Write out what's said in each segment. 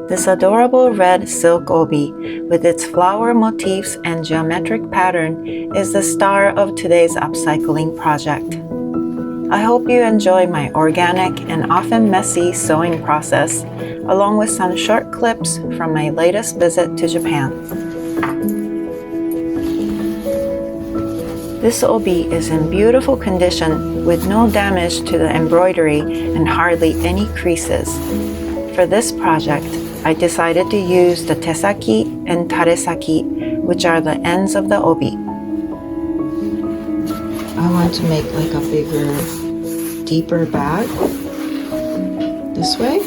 This adorable red silk obi with its flower motifs and geometric pattern is the star of today's upcycling project. I hope you enjoy my organic and often messy sewing process, along with some short clips from my latest visit to Japan. This obi is in beautiful condition with no damage to the embroidery and hardly any creases. For this project, I decided to use the Tesaki and Taresaki, which are the ends of the obi. I want to make like a bigger, deeper bag this way.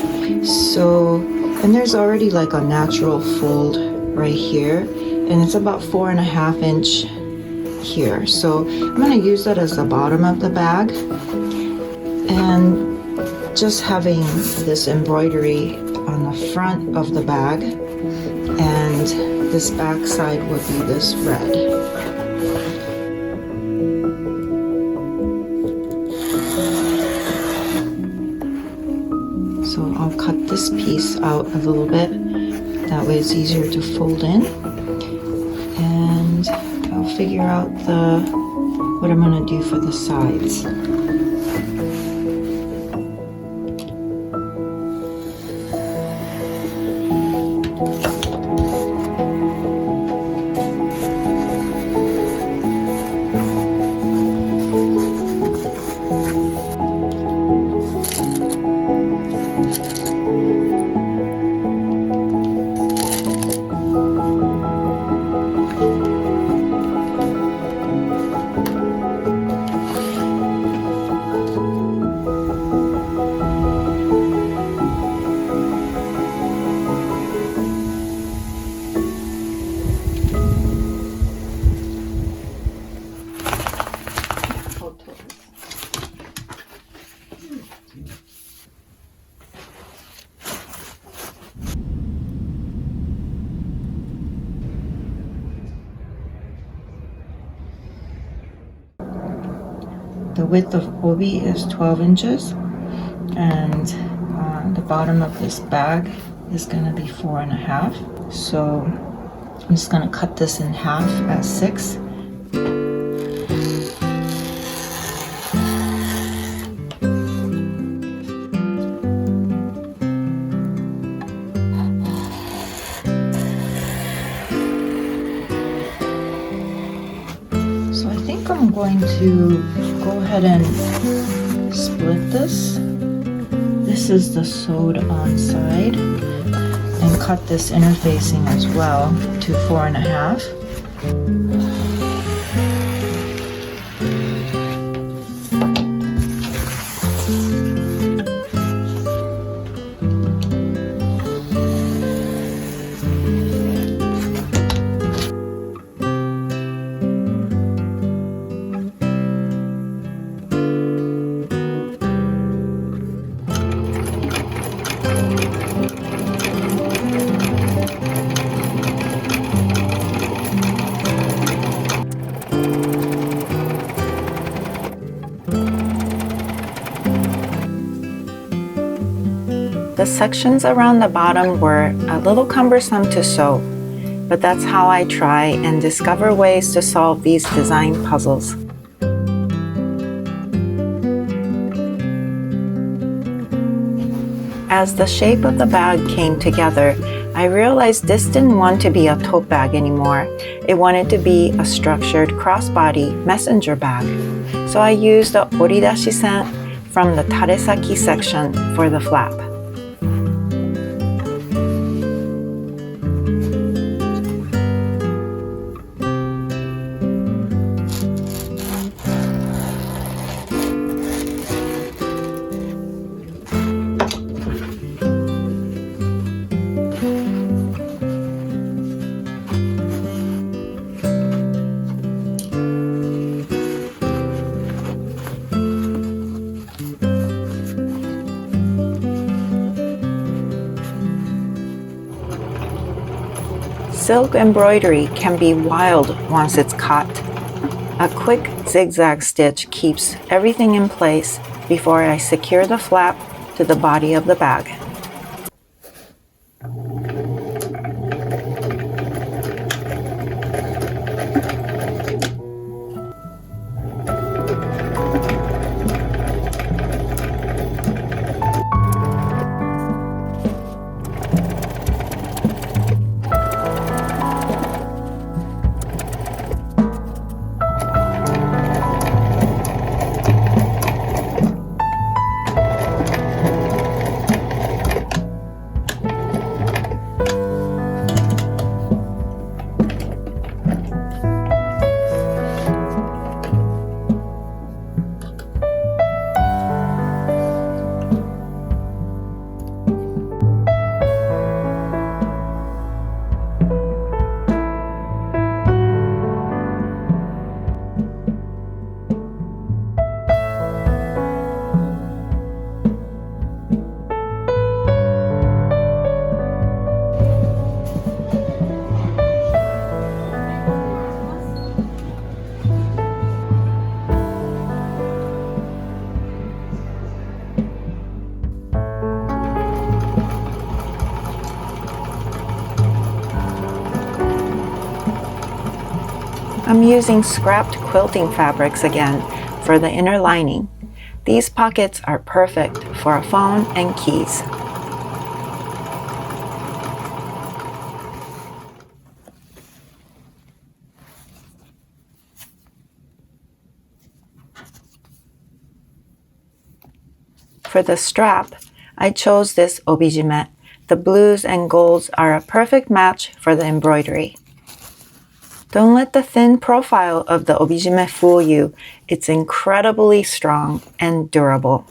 So, and there's already like a natural fold right here, and it's about 4.5 inch here. So I'm going to use that as the bottom of the bag, and just having this embroidery on the front of the bag, and this back side would be this red. So I'll cut this piece out a little bit, that way it's easier to fold in, and I'll figure out what I'm going to do for the sides. The width of obi is 12 inches, and the bottom of this bag is going to be 4.5. So I'm just going to cut this in half at 6. So I think I'm going to go ahead and split this. This is the sewed on side, and cut this interfacing as well to 4.5. The sections around the bottom were a little cumbersome to sew, but that's how I try and discover ways to solve these design puzzles. As the shape of the bag came together, I realized this didn't want to be a tote bag anymore. It wanted to be a structured crossbody messenger bag. So I used the Oridashi Sen from the Taresaki section for the flap. Silk embroidery can be wild once it's caught. A quick zigzag stitch keeps everything in place before I secure the flap to the body of the bag. I'm using scrapped quilting fabrics again for the inner lining. These pockets are perfect for a phone and keys. For the strap, I chose this Obijime. The blues and golds are a perfect match for the embroidery. Don't let the thin profile of the Obijime fool you. It's incredibly strong and durable.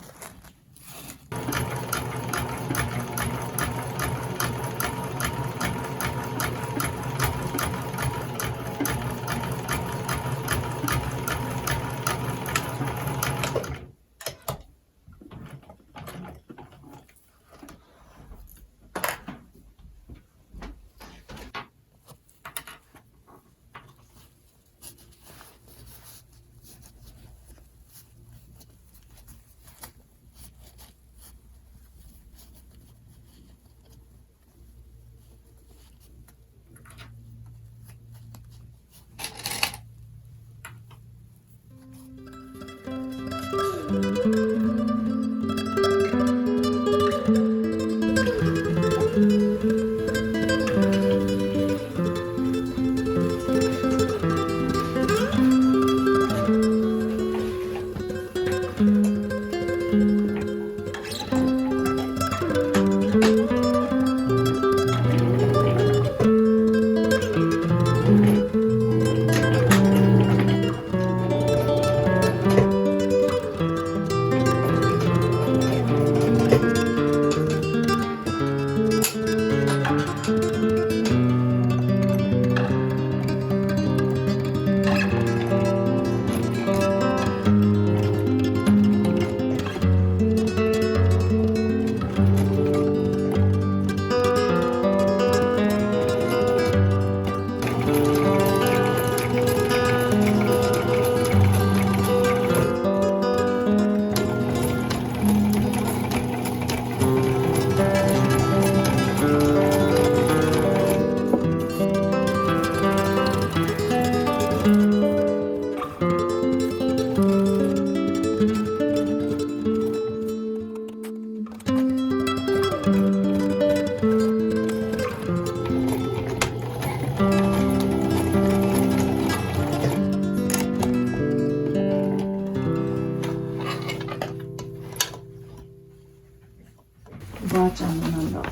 おばあちゃんのなんだ。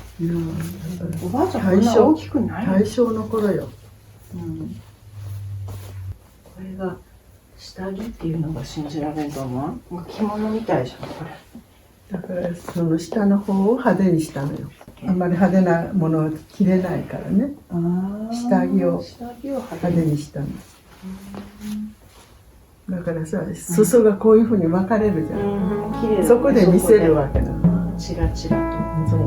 おばあちゃんこんな大きくない。大正の頃よ。これが下着っていうのが信じられんと思う。着物みたいじゃんこれ。だからその下の方を派手にしたのよ。あんまり派手なものを着れないからね。下着を派手にしたの。だからさ、裾がこういうふうに分かれるじゃん。そこで見せるわけなの。チラチラと。そう。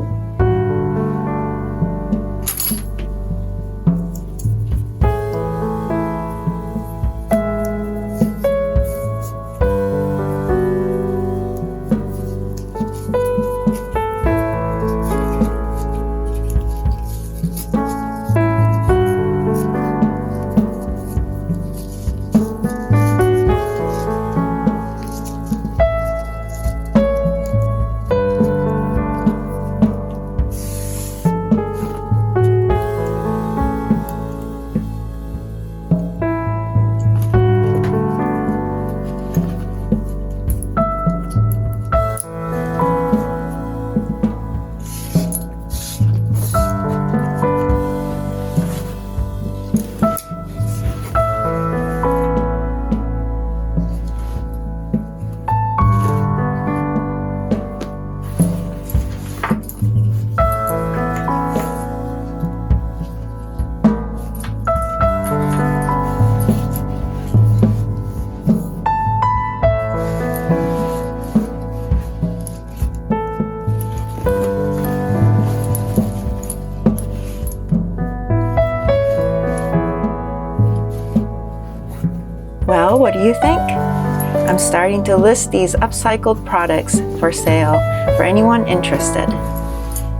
Well, what do you think? I'm starting to list these upcycled products for sale for anyone interested.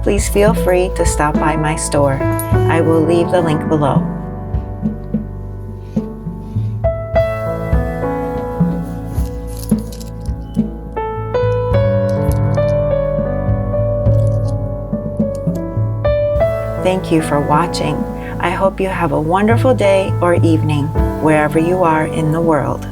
Please feel free to stop by my store. I will leave the link below. Thank you for watching. I hope you have a wonderful day or evening wherever you are in the world.